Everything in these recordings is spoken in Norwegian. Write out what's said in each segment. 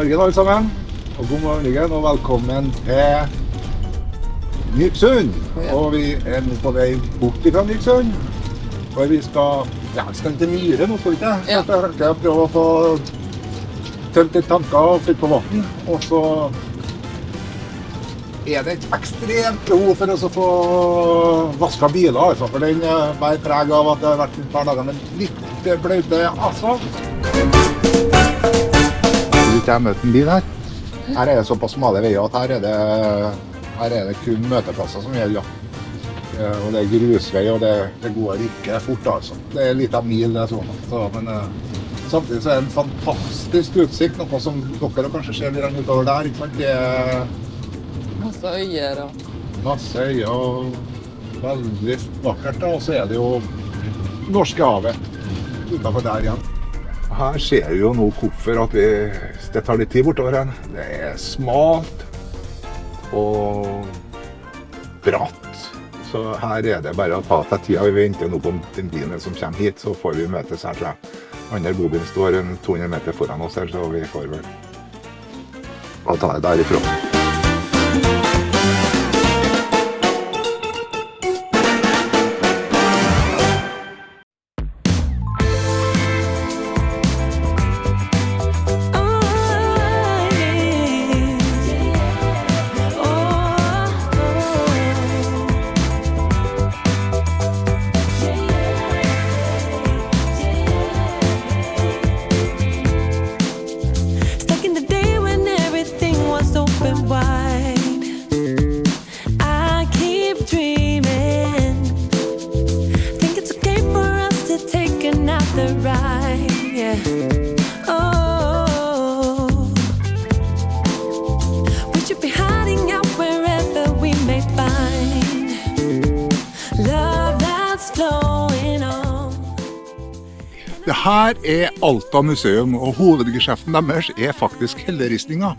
morgen alle sammen, og god morgen og velkommen til Nyksund. Og vi nå på vei bort fra Nyksund, og vi skal til Myre nå, skal vi ikke? Ja. Så jeg prøve å få tømt litt tanker og fylt på vatten, og så det et ekstremt behov for å få vasket biler, altså, for den bærer preg av at det har vært et par dager med litt bløte asfalt. Du ikke har møtt en bil her. Her det såpass smale veier at her det kun møteplasser som gjelder. Ja. Og det grusvei, og det går ikke fort, altså. Det litt av mil, det sånn. Men samtidig så det en fantastisk utsikt, noe som dere kanskje ser litt utover der, ikke sant? Masse øyer og... Masse øyer og veldig vakkert, da. Og så det jo Norskehavet utenfor der igjen. Her ser vi jo nå hvorfor at det tar litt tid bortover her. Det smalt og bratt, så her det bare å ta seg tida. Vi venter nå på den bilen som kommer hit, så får vi møtes her, tror jeg. Andre bobilen står 200 meter foran oss her, så vi får vel ta det derifra. Det her Alta museum, og hovedgeskjeften deres faktisk helleristninger.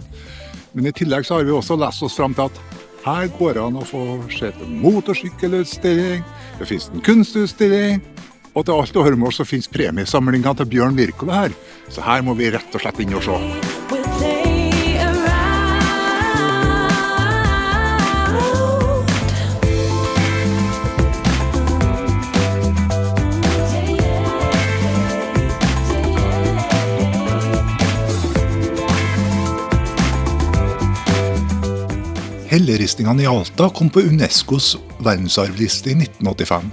Men i tillegg så har vi også lest oss frem til at her går det an å få se en motorsykkelutstilling, det finnes en kunstutstilling, og til alt og hørmål så finnes premiesamlinger til Bjørn Wirkola her. Så her må vi rett og slett inn og se. Helleristningene i Alta kom på UNESCOs verdensarvliste i 1985.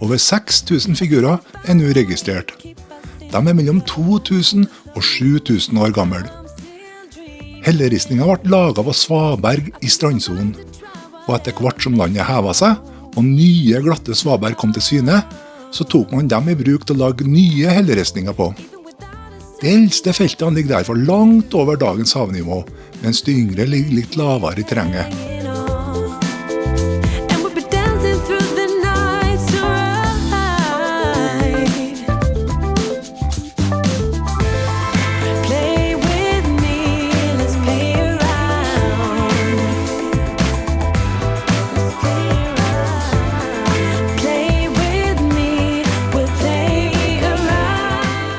Over 6000 figurer nå registrert. De mellom 2000 og 7000 år gammel. Helleristningen ble laget av svaberg i strandsonen, og etter hvert som landet hevet seg, og nye glatte svaberg kom til syne, så tok man dem i bruk til å lage nye helleristninger på. De eldste feltene ligger derfor langt over dagens havnivå, mens de yngre ligger litt lavere i terrenget.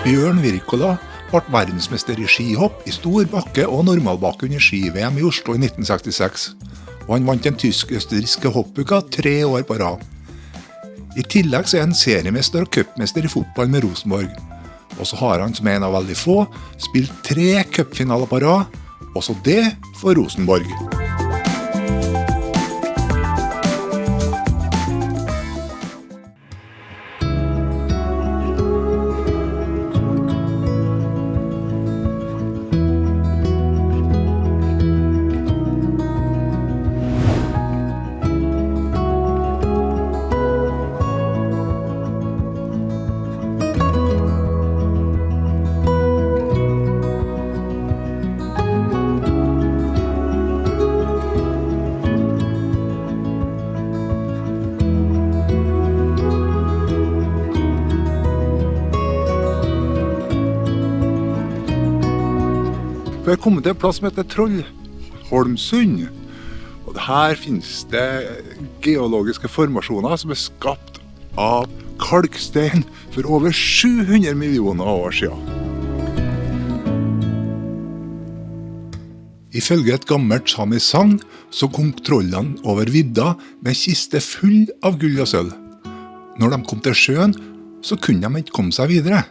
Bjørn Wirkola ble verdensmester i skihopp i stor bakke og normalbakke under ski-VM i Oslo i 1966, og han vant den tysk-østerrikske hoppuka 3 år på rad. I tillegg så han seriemester og cupmester i fotball med Rosenborg, og så har han som en av veldig få spilt 3 cupfinaler på rad, også det for Rosenborg. Vi har kommet til en plass som heter Trollholmsund, og her finnes det geologiske formasjoner som skapt av kalkstein for over 700 millioner år siden. Ifølge et gammelt samisk sagn så kom trollene over vidda med kiste full av gull og sølv. Når de kom til sjøen, så kunne de ikke komme seg videre.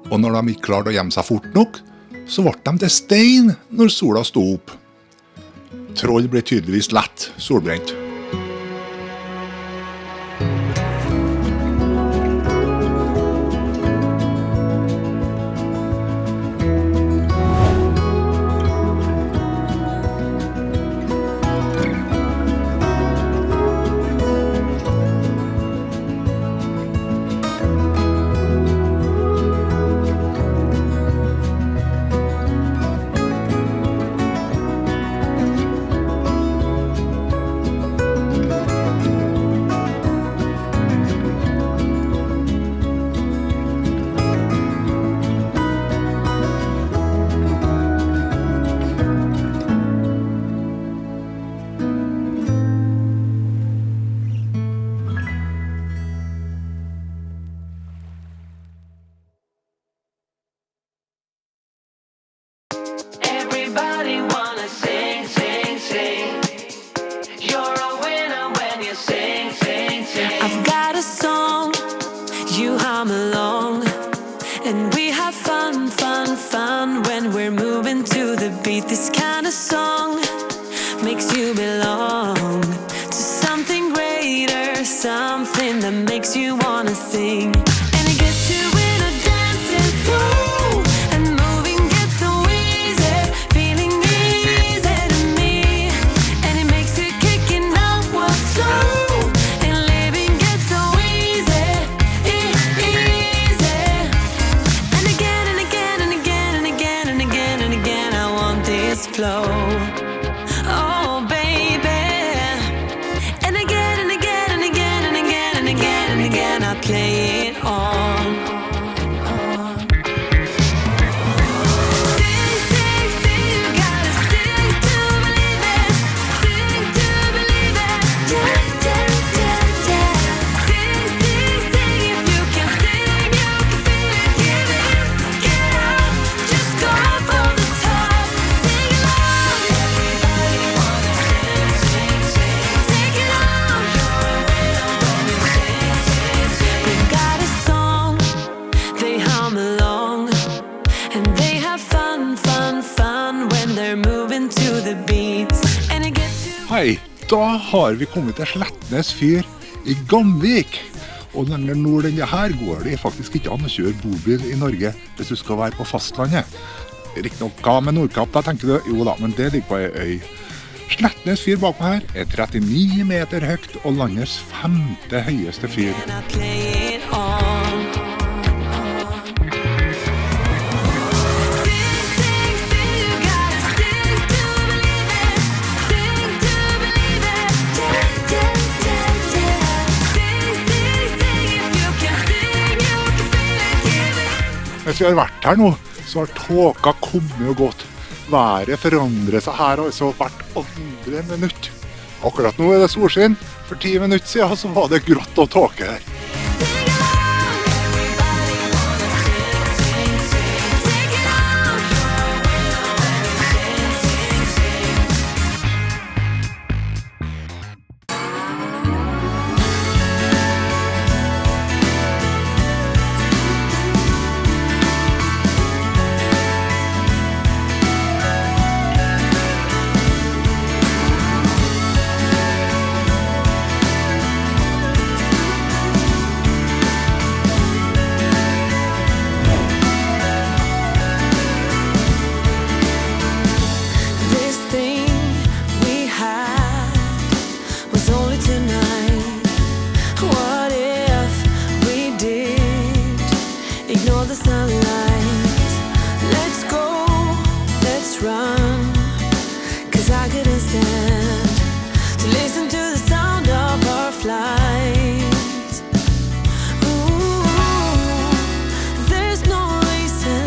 Og når de ikke klarte å gjemme seg fort nok, så ble de til stein når sola stod opp. Troll ble tydeligvis lett solbrent. Everybody wanna sing, sing, sing. You're a winner when you sing, sing, sing. I've got a song, you hum along, and we have fun, fun, fun when we're moving to the beat. This kind of song makes you belong to something greater, something that makes you wanna sing. And it gets you in a dancing flow, and moving gets so easy, feeling easy to me. And it makes it kicking out what's slow, and living gets so easy, easy. And again and again and again and again and again and again, I want this flow. Oh baby. And again and again and again and again and again and again, I play it on. Sing, sing, sing, you gotta sing to believe it. Sing to believe it. Yeah, yeah, yeah, yeah. Sing, sing, sing, if you can sing, you can feel it. Give it, get out, just go for the top. Sing along. Everybody wanna sing, sing, sing. Take it on. You're a winner when you sing, sing, sing. They've got a song, they hum along, and they have fun, fun, fun when they're moving to the beats. And it gets you. Hei, da har vi kommet til Slettnes fyr i Gamvik. Og lenger nord enn det her går det faktisk ikke an å kjøre bobil i Norge hvis du skal være på fastlandet. Riktignok hva med Nordkapp da, tenker du? Jo da, men det ligger på ei øy. Slettnes fyr bak meg her er 39 meter høyt og landets 5. høyeste fyr. And I play it on. Sing, sing, sing, you gotta sing to believe it. Sing to believe it. Yeah, yeah, yeah, yeah. Sing, sing, sing, if you can sing, you can feel it. Give it. Mens vi har vært her nå, så har tåka kommet og gått. Været forandrer seg her altså hvert andre minutt. Akkurat nå er det solskinn. For 10 minutter siden så var det grått og tåke her. Sing along. Everybody wanna sing, sing, sing. Take it on. You're a winner when you sing, sing, sing. This thing we had was only tonight. What if we did ignore the sunlight? Let's go, let's run, 'cause I couldn't stand to listen to the sound of our flight. Ooh, there's no reason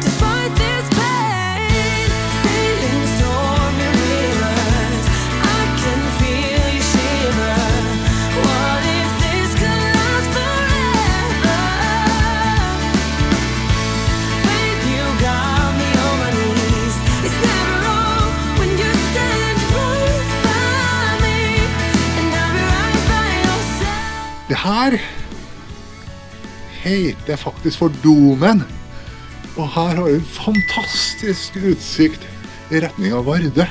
to fight this pain. Sailing stormy rivers, I can feel you shiver. What if this could last forever? Babe, you got me on my knees. her heter faktisk for Domen. Og her har vi en fantastisk utsikt i retning av Varde.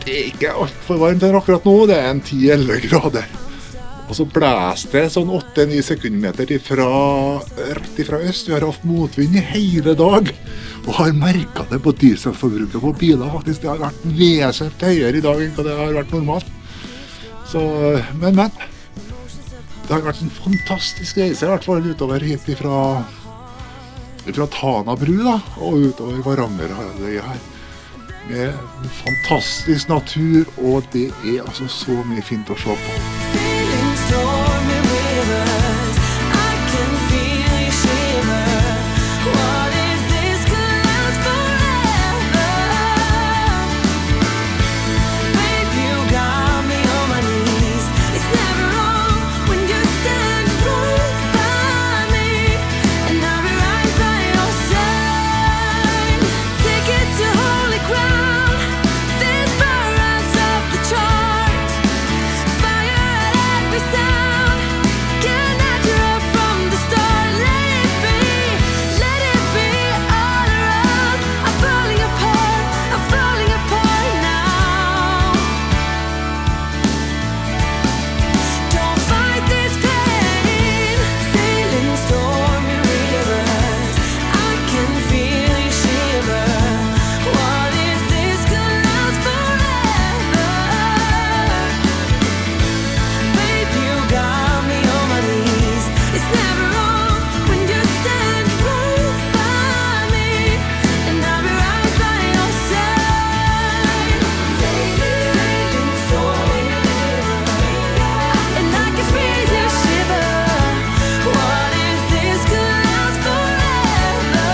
Det er ikke alt for varmt her akkurat nå, det er en 10-11 grader. Og så blæser det sånn 8-9 sekundmeter rett ifra øst. Vi har hatt motvind i hele dag, og har merket det på dieselforbruket på biler faktisk. Det har vært vesentlig høyere i dag enn hva det har vært normalt. Så, men. Det har vært en fantastisk reise, i hvert fall utover hit fra Tana bru da, og utover Varangerhalvøya her. Med fantastisk natur, og det er altså så mye fint å se på. Sailing stormy rivers, I can feel you shiver. What if this could last forever? Babe, you got me on my knees. It's never wrong when you stand right by me, and I'll be right by your side. Take it to holy ground. This burns off the charts. Fire at every sound. Get natural from the start. Let it be all around. I'm falling apart now. Don't fight this pain. Sailing stormy rivers, I can feel you shiver. What if this could last forever? Babe, you got me on my knees. It's never wrong when you stand right by me, and I'll be right by your side. Sailing stormy rivers, and I can feel you shiver. What if this could last forever?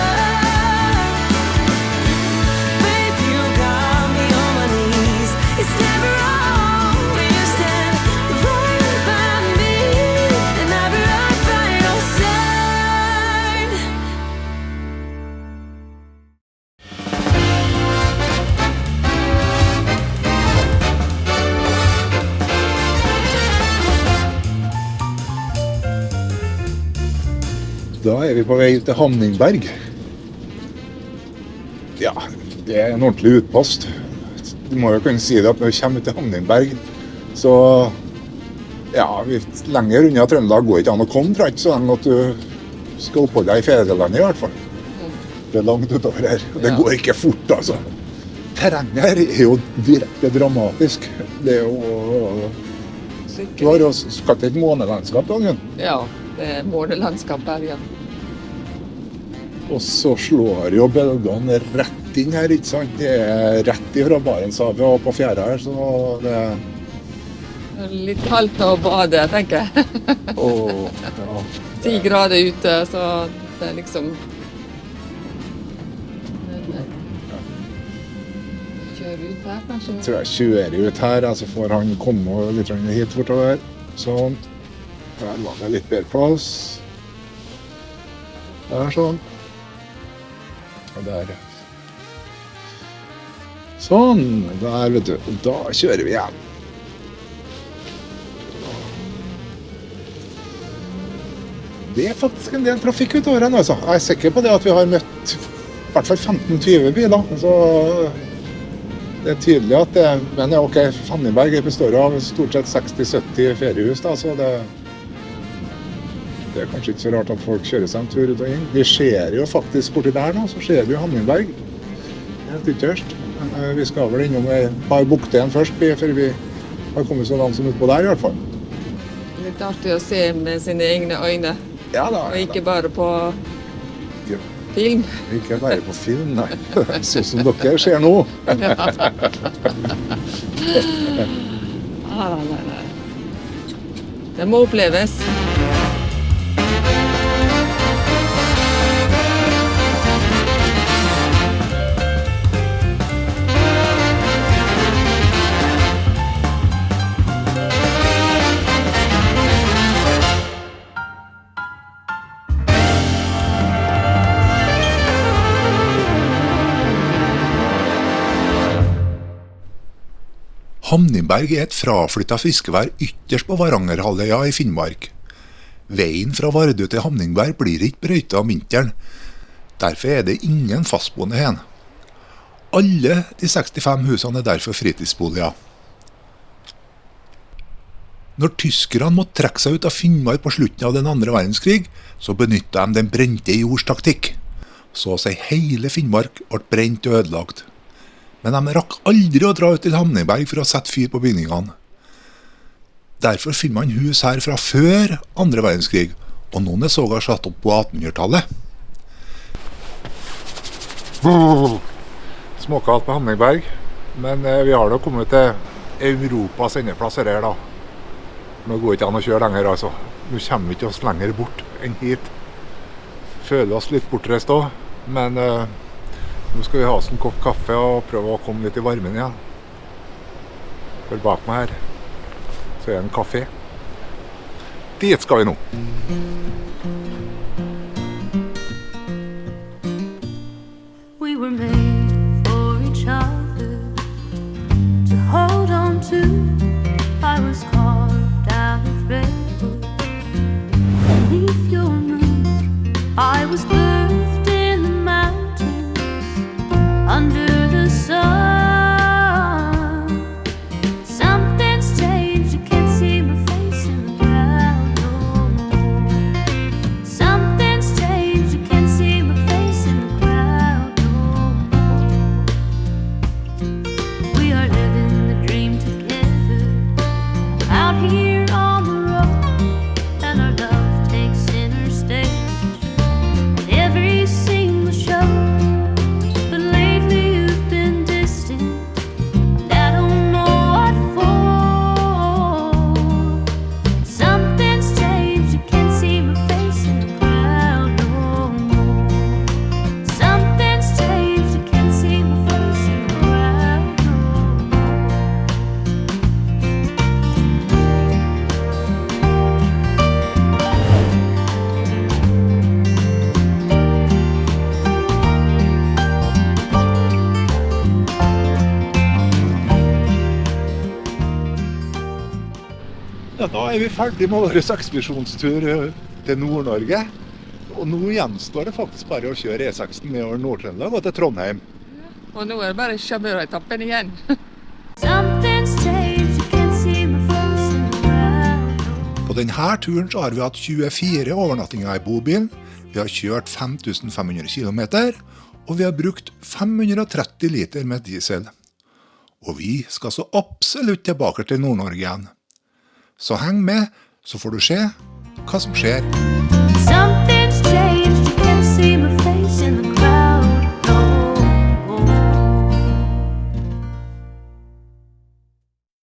Babe, you got me on my knees. It's never wrong when you stand right by me, and I'll be right by your side. Da er vi på vei til Hamningberg. Ja, det er en ordentlig utpost. Du må jo kunne si det at når vi kommer til Hamningberg, så ja, lenger unna Trøndelag går ikke an å komme, tror jeg ikke, sånn at du skal oppholde deg i fedrelandet i hvert fall. Det er langt utover her, og det Ja. går ikke fort, altså. Terrenget her er jo direkte dramatisk. Det er jo... Du har jo skatt et månelandskap, Daniel. Ja, det er månelandskap her igjen. Og så slår jo bølgene rett inn her, ikke sant? Det er rett ifra Barentshavet og på fjæra her, så det er... Det er litt kaldt å bade, tenker jeg. Åh, ja. 10 grader ute, så det er liksom... Kjører ut her, kanskje? Tror jeg kjører ut her, så får han komme litt hit bortover. Sånn. Der var det litt bedre plass. Der sånn. Og der. Sånn. Der, vet du. Da kjører vi igjen. Det er faktisk en del trafikk utover her, altså. Jeg er sikker på det at vi har møtt i hvert fall 15-20 biler. Så det er tydelig at det, men ja, ok, Hamningberg består av stort sett 60-70 feriehus, da, så det er kanskje ikke så rart at folk kjører seg en tur ut og inn. Vi ser jo faktisk borti der nå, så ser vi jo Hamningberg, helt ytterst. Men vi skal vel innom et par bukter først, før vi har kommet så langt som utpå der i hvert fall. Litt artig å se med sine egne øyne, Ja da, og ikke bare på Ja. film. Ikke bare på film, nei. Sånn som dere ser nå. Nei. Det må oppleves. Hamningberg er et fraflyttet fiskevær ytterst på Varangerhalvøya i Finnmark. Veien fra Vardø til Hamningberg blir ikke brøytet om vinteren. Derfor er det ingen fastboende hen. Alle de 65 husene er derfor fritidsboliger. Når tyskerne måtte trekke seg ut av Finnmark på slutten av den andre verdenskrig, så benyttet de den brente jords taktikk. Så å si hele Finnmark ble brent og ødelagt. Men de rakk aldri å dra ut til Hamningberg for å sette fyr på bygningene. Derfor finner man hus her fra før andre verdenskrig, og noen er sågar satt opp på 1800-tallet. Småkaldt på Hamningberg, men vi har da kommet til Europas endeplass her da. Nå går ikke an å kjøre lenger altså. Nå kommer vi ikke oss lenger bort enn hit. Føler oss litt bortreist også, men nå skal vi ha oss en kopp kaffe og prøve å komme litt i varmen igjen. For bak meg her så er det en kafé. Dit skal vi nå. We were made for each other to hold on to. I was carved out of redwood beneath your moon. I was birthed in the mountains under the sun. Something's changed, you can't see my face in the crowd no more. Something's changed, you can't see my face in the crowd no more. We are living the dream together out here on the road, and our love takes center stage at every single show. But lately you've been distant, and I don't know what for. Something's changed, you can't see my face in the crowd no more. Something's changed, you can't see my face in the crowd no more. Ja, da er vi ferdig med vår ekspedisjonstur til Nord-Norge. Og nå gjenstår det faktisk bare å kjøre E6 nedover Nord-Trøndelag og til Trondheim. Og nå er det bare Sjabøra-etappen igjen. Something's changed, you can't see my face in the crowd no more. På denne turen så har vi hatt 24 overnattinger i bobilen, vi har kjørt 5500 kilometer, og vi har brukt 530 liter med diesel. Og vi skal så absolutt tilbake til Nord-Norge igjen. Så heng med, så får du se hva som skjer. Something's